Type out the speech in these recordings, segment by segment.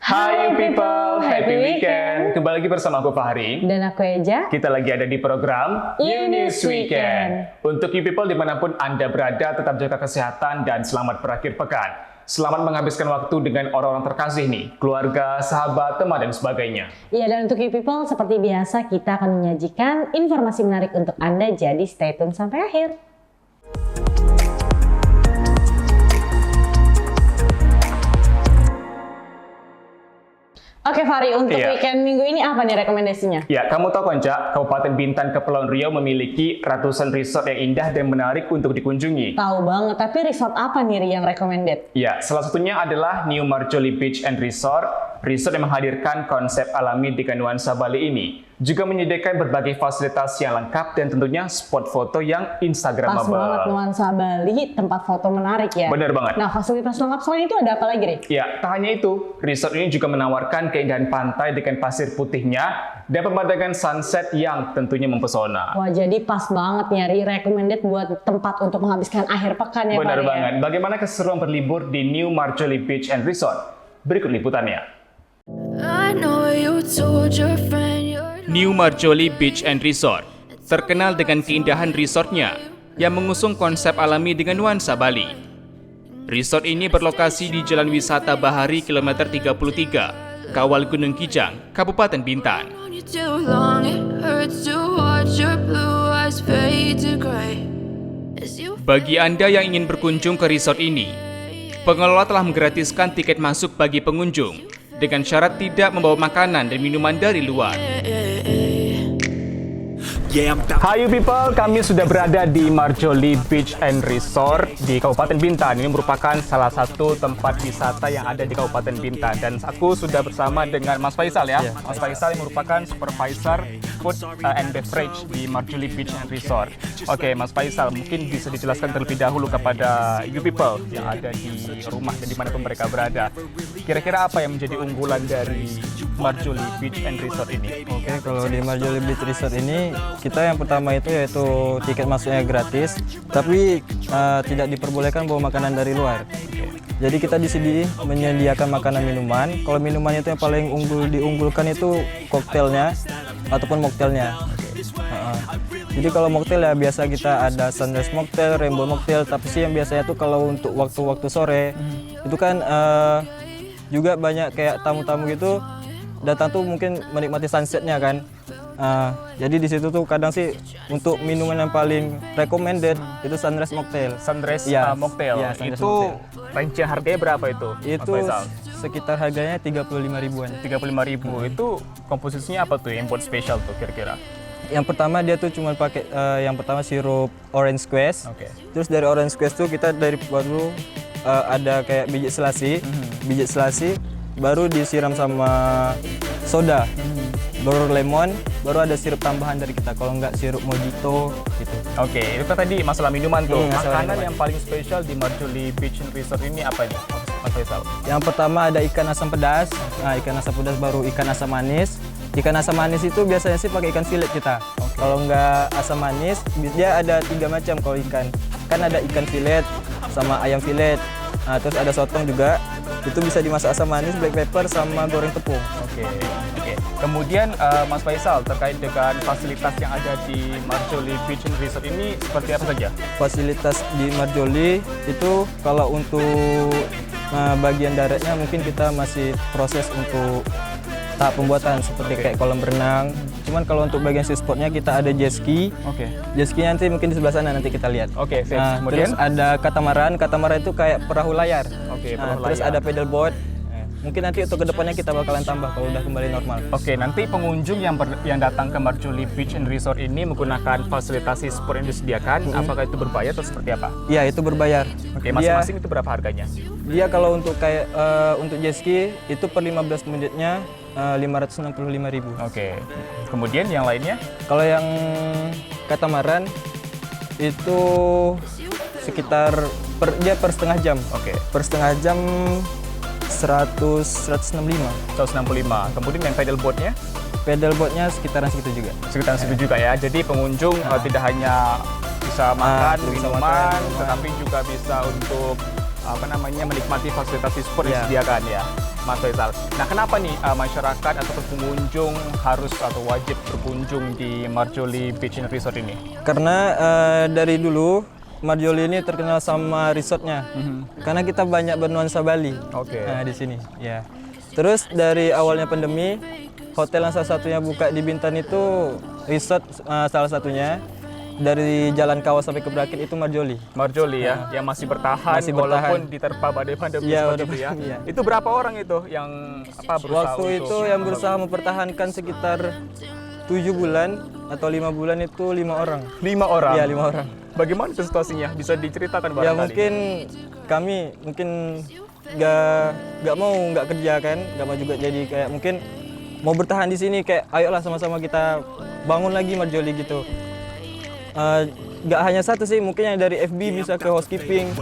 Hai people, happy weekend. Kembali lagi bersama aku Fahri. Dan aku Eja. Kita lagi ada di program You News Weekend. Untuk you people dimanapun Anda berada, tetap jaga kesehatan dan selamat berakhir pekan. Selamat menghabiskan waktu dengan orang-orang terkasih nih, keluarga, sahabat, teman, dan sebagainya. Iya, dan untuk you people, seperti biasa kita akan menyajikan informasi menarik untuk Anda, jadi stay tune sampai akhir. Oke Fahri, untuk weekend minggu ini apa nih rekomendasinya? Ya, kamu tahu kan, Cak, Kabupaten Bintan, Kepulauan Riau memiliki ratusan resort yang indah dan menarik untuk dikunjungi. Tahu banget, tapi resort apa nih yang recommended? Ya, salah satunya adalah New Marjoli Beach and Resort. Resort yang menghadirkan konsep alami dengan nuansa Bali ini. Juga menyediakan berbagai fasilitas yang lengkap dan tentunya spot foto yang instagramable. Pas banget, nuansa Bali, tempat foto menarik ya. Bener banget. Nah, fasilitas lengkap selain itu ada apa lagi, Ri? Ya, tak hanya itu, resort ini juga menawarkan keindahan pantai dengan pasir putihnya dan pemandangan sunset yang tentunya mempesona. Wah, jadi pas banget nih, Ri. Recommended buat tempat untuk menghabiskan akhir pekan ya, Benar Fahri, banget. ya? Bagaimana keseruan berlibur di New Marjoli Beach and Resort? Berikut liputannya. New Marjoli Beach and Resort terkenal dengan keindahan resortnya yang mengusung konsep alami dengan nuansa Bali. Resort ini berlokasi di Jalan Wisata Bahari kilometer 33, Kawal Gunung Kijang, Kabupaten Bintan. Bagi Anda yang ingin berkunjung ke resort ini, pengelola telah menggratiskan tiket masuk bagi pengunjung dengan syarat tidak membawa makanan dan minuman dari luar. Hai you people, kami sudah berada di Marjoli Beach and Resort di Kabupaten Bintan. Ini merupakan salah satu tempat wisata yang ada di Kabupaten Bintan. Dan aku sudah bersama dengan Mas Faisal ya. Mas Faisal yang merupakan supervisor food and beverage di Marjoli Beach and Resort. Oke, Mas Faisal, mungkin bisa dijelaskan terlebih dahulu kepada you people yang ada di rumah dan dimanapun mereka berada. Kira-kira apa yang menjadi unggulan dari Marjoli Beach and Resort ini? Oke, kalau di Marjoli Beach Resort ini kita yang pertama itu yaitu tiket masuknya gratis, tapi tidak diperbolehkan bawa makanan dari luar. Jadi kita di sini menyediakan makanan minuman. Kalau minumannya itu yang paling diunggulkan itu koktailnya ataupun mocktailnya. Jadi kalau mocktail ya biasa kita ada sunrise mocktail, rainbow mocktail, tapi sih yang biasanya tuh kalau untuk waktu-waktu sore itu kan juga banyak kayak tamu-tamu gitu datang tuh mungkin menikmati sunsetnya kan. Jadi di situ tuh kadang sih untuk minuman yang paling recommended itu sunrise mocktail. Sunrise Ya, mocktail. ya, sunrise Itu mocktail. range harganya berapa itu? Itu Mas Faisal? sekitar harganya 35 ribuan. 35.000. Itu komposisinya apa tuh yang buat spesial tuh kira-kira? Yang pertama dia tuh cuma pakai yang pertama sirup orange squash. Oke. Terus dari orange squash tuh kita dari baru ada kayak biji selasi. Biji selasi baru disiram sama soda. Baru lemon, baru ada sirup tambahan dari kita. Kalau nggak sirup mojito gitu. Oke, itu kan tadi masalah minuman tuh. Masalah Makanan minuman. yang paling spesial di Marjoli Beach and Resort ini apa ini, Mas Faisal? Yang pertama ada ikan asam pedas. Nah, ikan asam pedas baru ikan asam manis. Ikan asam manis itu biasanya sih pakai ikan filet kita. Kalau nggak asam manis, dia ada 3 macam kalau ikan. Kan ada ikan filet sama ayam filet. Nah, terus ada sotong juga. Itu bisa dimasak asam manis, black pepper sama goreng tepung. Oke. Kemudian Mas Faisal terkait dengan fasilitas yang ada di Marjoli Beach and Resort ini seperti apa saja? Fasilitas di Marjoli itu kalau untuk bagian daratnya mungkin kita masih proses untuk tahap pembuatan seperti kayak kolam renang. Cuman kalau untuk bagian sea sportnya kita ada jet ski. Oke. Jet ski nanti mungkin di sebelah sana nanti kita lihat. Oke, sip. Nah, Kemudian? terus ada katamaran. Katamaran itu kayak perahu layar. Oke, Nah, perahu terus layar. ada paddleboard. Mungkin nanti untuk kedepannya kita bakalan tambah kalau udah kembali normal. Oke, nanti pengunjung yang datang ke Marjoli Beach and Resort ini menggunakan fasilitas sea sport yang disediakan, apakah itu berbayar atau seperti apa? Iya, itu berbayar. Oke, masing-masing itu berapa harganya? Dia kalau untuk kayak untuk jet ski itu per 15 menitnya 565.000. Oke. Kemudian yang lainnya? Kalau yang katamaran itu sekitar dia per setengah jam. Oke. Per setengah jam 165. 165. Kemudian yang paddleboardnya? Paddleboardnya sekitaran segitu juga. Sekitar segitu juga ya. Jadi pengunjung tidak hanya bisa makan, bisa minuman, makan, minuman. tetapi juga bisa untuk menikmati fasilitas e-sport yang Iya. disediakan ya. Mas Faisal. Nah, kenapa nih masyarakat atau pengunjung harus atau wajib berkunjung di Marjoli Beach and Resort ini? Karena dari dulu Marjoli ini terkenal sama resortnya. Karena kita banyak bernuansa Bali. Oke. Nah, di sini, ya. Terus dari awalnya pandemi, hotel yang salah satunya buka di Bintan itu resort salah satunya. Dari Jalan Kawa sampai ke Brakit itu Marjoli. Marjoli ya, yang masih bertahan Masih walaupun bertahan. diterpa badai pandemi Iya, seperti itu ya. iya. Itu berapa orang itu yang berusaha Waktu itu untuk yang berusaha mempertahankan sekitar 7 bulan atau 5 bulan itu 5 orang. 5 orang? Iya, 5 orang. Bagaimana itu situasinya? Bisa diceritakan barangkali? Ya mungkin kami nggak kerja kan, nggak mau juga jadi kayak mungkin mau bertahan di sini kayak ayolah sama-sama kita bangun lagi Marjoli gitu. Nggak hanya satu sih, mungkin yang dari FB bisa ke housekeeping,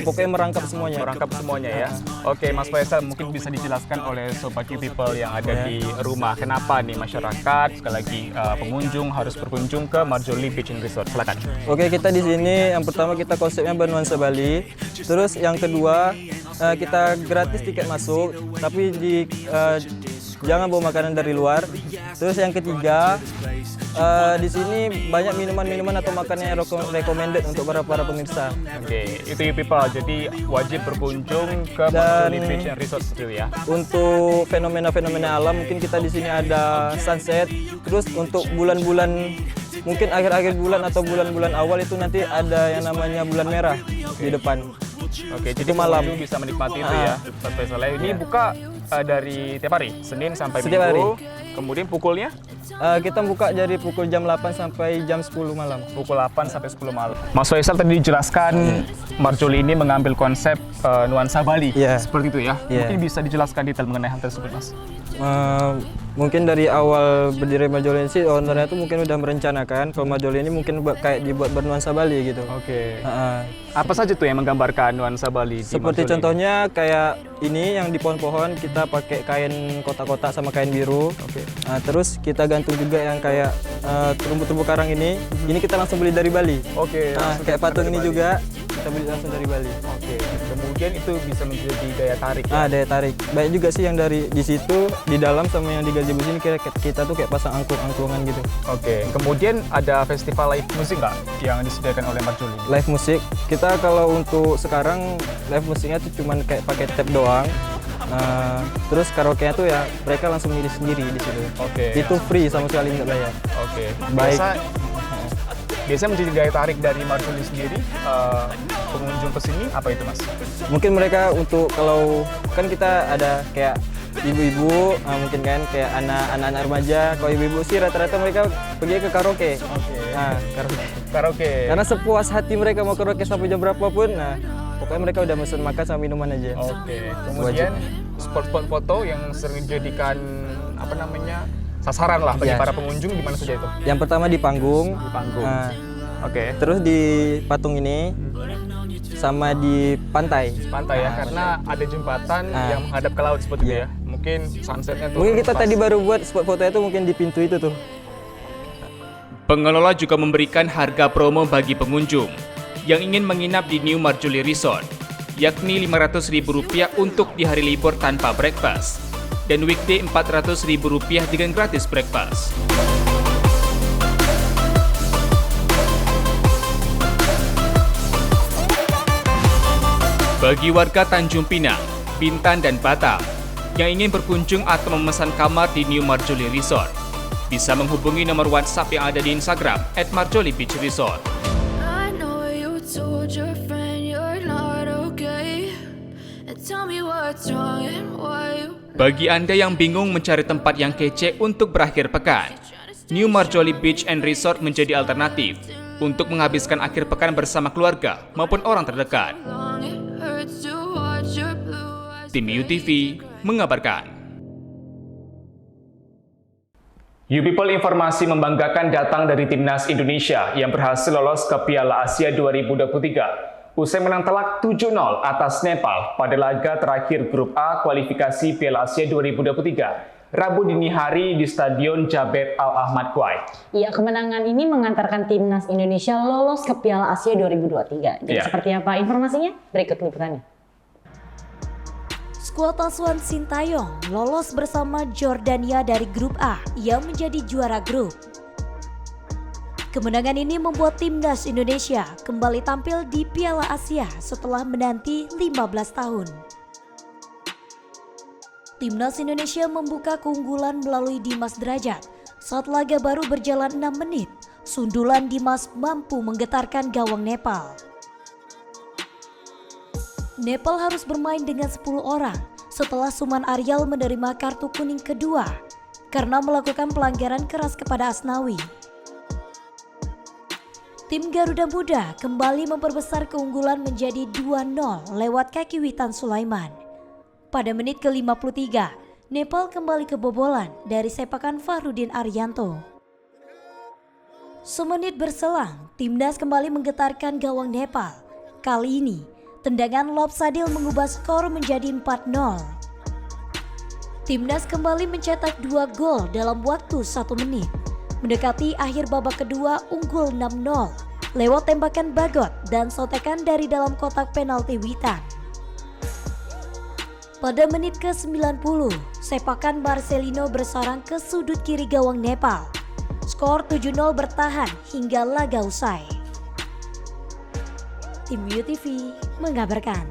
pokoknya merangkap semuanya. Merangkap semuanya ya. Oke, Mas Faisal, mungkin bisa dijelaskan oleh Sobat You People yang ada di rumah. Kenapa nih masyarakat, sekali lagi pengunjung harus berkunjung ke Marjoli Beach and Resort? Silakan. Oke, kita di sini yang pertama kita konsepnya bernuansa Bali. Terus yang kedua kita gratis tiket masuk, tapi jangan bawa makanan dari luar. Terus yang ketiga di sini banyak minuman-minuman atau makanan yang recommended untuk para pemirsa. Oke, itu You People. Jadi wajib berkunjung ke Marjoli Beach and Resort seperti itu ya. Untuk fenomena-fenomena alam mungkin kita di sini ada sunset. Terus untuk bulan-bulan mungkin akhir-akhir bulan atau bulan-bulan awal itu nanti ada yang namanya bulan merah di depan. Oke, jadi malam. pengunjung bisa menikmati itu ya. Mas Faisal, ini buka dari tiap hari, Senin sampai Setiap Minggu. hari. Kemudian pukulnya? Kita buka dari pukul jam 8 sampai jam 10 malam. Pukul 8 sampai 10 malam. Mas Faisal tadi dijelaskan Marjoli ini mengambil konsep nuansa Bali. Iya. Seperti itu ya. Iya. Mungkin bisa dijelaskan detail mengenai hal tersebut, Mas. Mungkin dari awal berdiri Marjoli ini sih ownernya tuh mungkin udah merencanakan kalau Marjoli ini mungkin kayak dibuat bernuansa Bali gitu. Oke. Apa saja tuh yang menggambarkan nuansa Bali? Di Seperti Marjoli contohnya kayak ini yang di pohon-pohon kita pakai kain kotak-kotak sama kain biru. Oke. Terus kita gantung juga yang kayak terumbu-terumbu karang ini. Ini kita langsung beli dari Bali. Oke. Kayak patung ini juga kita beli langsung dari Bali. Oke. Kemudian itu bisa menjadi daya tarik ya. Daya tarik. Banyak juga sih yang dari di situ di dalam sama yang di gazebo sini kita tuh kayak pasang angklung-angklungan gitu. Oke. Kemudian ada festival live musik nggak yang disediakan oleh Marjoli? Live musik kita kalau untuk sekarang live musiknya tuh cuman kayak pakai tape doang. Terus karaoke-nya tuh ya mereka langsung milih sendiri di situ. Oke. Itu free sama sekali nggak bayar. Oke. Baik. Biasa menjadi daya tarik dari Marjoli sendiri pengunjung ke sini apa itu, Mas? Mungkin mereka untuk kalau kan kita ada kayak ibu-ibu, mungkin kan kayak anak-anak remaja. Kalau ibu-ibu sih rata-rata mereka pergi ke karaoke. Oke. Karaoke. Karaoke. Karena sepuas hati mereka mau karaoke sampai jam berapapun. Pokoknya mereka udah mesen makan sama minuman aja. Oke. Kemudian spot-spot foto yang sering dijadikan sasaran lah bagi Ya. para pengunjung di mana saja itu? Yang pertama di panggung. Di panggung. Oke. Terus di patung ini sama di pantai. Pantai ya, karena ada jembatan yang menghadap ke laut seperti itu ya. Mungkin sunsetnya tuh. Mungkin kita pas. tadi baru buat spot fotonya itu mungkin di pintu itu tuh. Pengelola juga memberikan harga promo bagi pengunjung yang ingin menginap di New Marjoli Resort, yakni Rp500.000 untuk di hari libur tanpa breakfast, dan weekday Rp400.000 dengan gratis breakfast. Bagi warga Tanjung Pinang, Bintan, dan Batam yang ingin berkunjung atau memesan kamar di New Marjoli Resort, bisa menghubungi nomor WhatsApp yang ada di Instagram @Marjoli Beach Resort. I know you told your friend you're not okay, and tell me what's wrong and why you. Bagi Anda yang bingung mencari tempat yang kece untuk berakhir pekan, New Marjoli Beach and Resort menjadi alternatif untuk menghabiskan akhir pekan bersama keluarga maupun orang terdekat. Long it hurts to watch your blue eyes. Tim UTV mengabarkan. You People, informasi membanggakan datang dari Timnas Indonesia yang berhasil lolos ke Piala Asia 2023. Usai menang telak 7-0 atas Nepal pada laga terakhir Grup A kualifikasi Piala Asia 2023, Rabu dini hari di Stadion Jabir Al Ahmad Kuwait. Ya, kemenangan ini mengantarkan Timnas Indonesia lolos ke Piala Asia 2023. Jadi Ya. seperti apa informasinya? Berikut liputannya. Skuad asuhan Sintayong lolos bersama Jordania dari grup A yang menjadi juara grup. Kemenangan ini membuat timnas Indonesia kembali tampil di Piala Asia setelah menanti 15 tahun. Timnas Indonesia membuka keunggulan melalui Dimas Derajat. Saat laga baru berjalan 6 menit, sundulan Dimas mampu menggetarkan gawang Nepal. Nepal harus bermain dengan 10 orang setelah Suman Aryal menerima kartu kuning kedua karena melakukan pelanggaran keras kepada Asnawi. Tim Garuda Muda kembali memperbesar keunggulan menjadi 2-0 lewat kaki Witan Sulaiman. Pada menit ke-53, Nepal kembali kebobolan dari sepakan Fahrudin Arianto. Semenit berselang, timnas kembali menggetarkan gawang Nepal. Kali ini, tendangan lob Sadil mengubah skor menjadi 4-0. Timnas kembali mencetak 2 gol dalam waktu 1 menit. Mendekati akhir babak kedua unggul 6-0 lewat tembakan Bagot dan sotekan dari dalam kotak penalti Witan. Pada menit ke-90, sepakan Marcelino bersarang ke sudut kiri gawang Nepal. Skor 7-0 bertahan hingga laga usai. Tim UTV mengabarkan.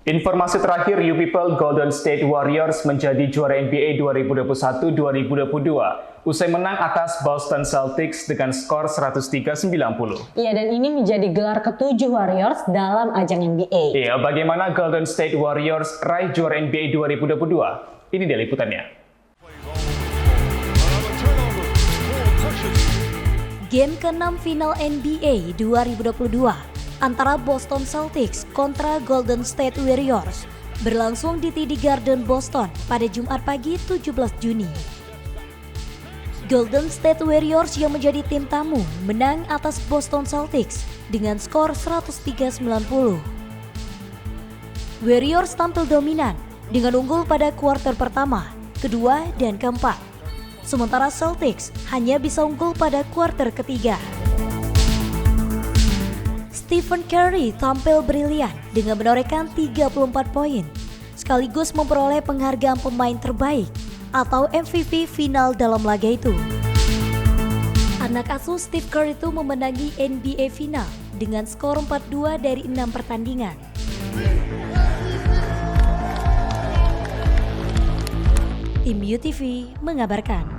Informasi terakhir, you people, Golden State Warriors menjadi juara NBA 2021-2022 usai menang atas Boston Celtics dengan skor 103-90. Iya, dan ini menjadi gelar ke-7 Warriors dalam ajang NBA. Iya, bagaimana Golden State Warriors raih juara NBA 2022? Ini dia liputannya. Game ke-6 final NBA 2022 antara Boston Celtics kontra Golden State Warriors berlangsung di TD Garden, Boston pada Jumat pagi 17 Juni. Golden State Warriors yang menjadi tim tamu menang atas Boston Celtics dengan skor 103-90. Warriors tampil dominan dengan unggul pada kuarter pertama, kedua, dan keempat. Sementara Celtics hanya bisa unggul pada kuarter ketiga. Stephen Curry tampil brilian dengan menorehkan 34 poin, sekaligus memperoleh penghargaan pemain terbaik atau MVP final dalam laga itu. Anak asuh Steve Curry itu memenangi NBA final dengan skor 4-2 dari 6 pertandingan. Tim UTV mengabarkan.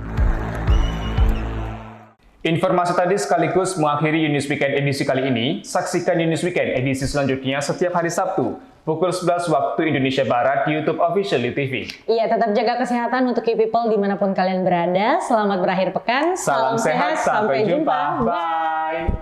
Informasi tadi sekaligus mengakhiri News Weekend edisi kali ini. Saksikan News Weekend edisi selanjutnya setiap hari Sabtu pukul 11 waktu Indonesia Barat di YouTube Official TV. Iya, tetap jaga kesehatan untuk you people dimanapun kalian berada. Selamat berakhir pekan. Salam sehat, sampai jumpa. Bye.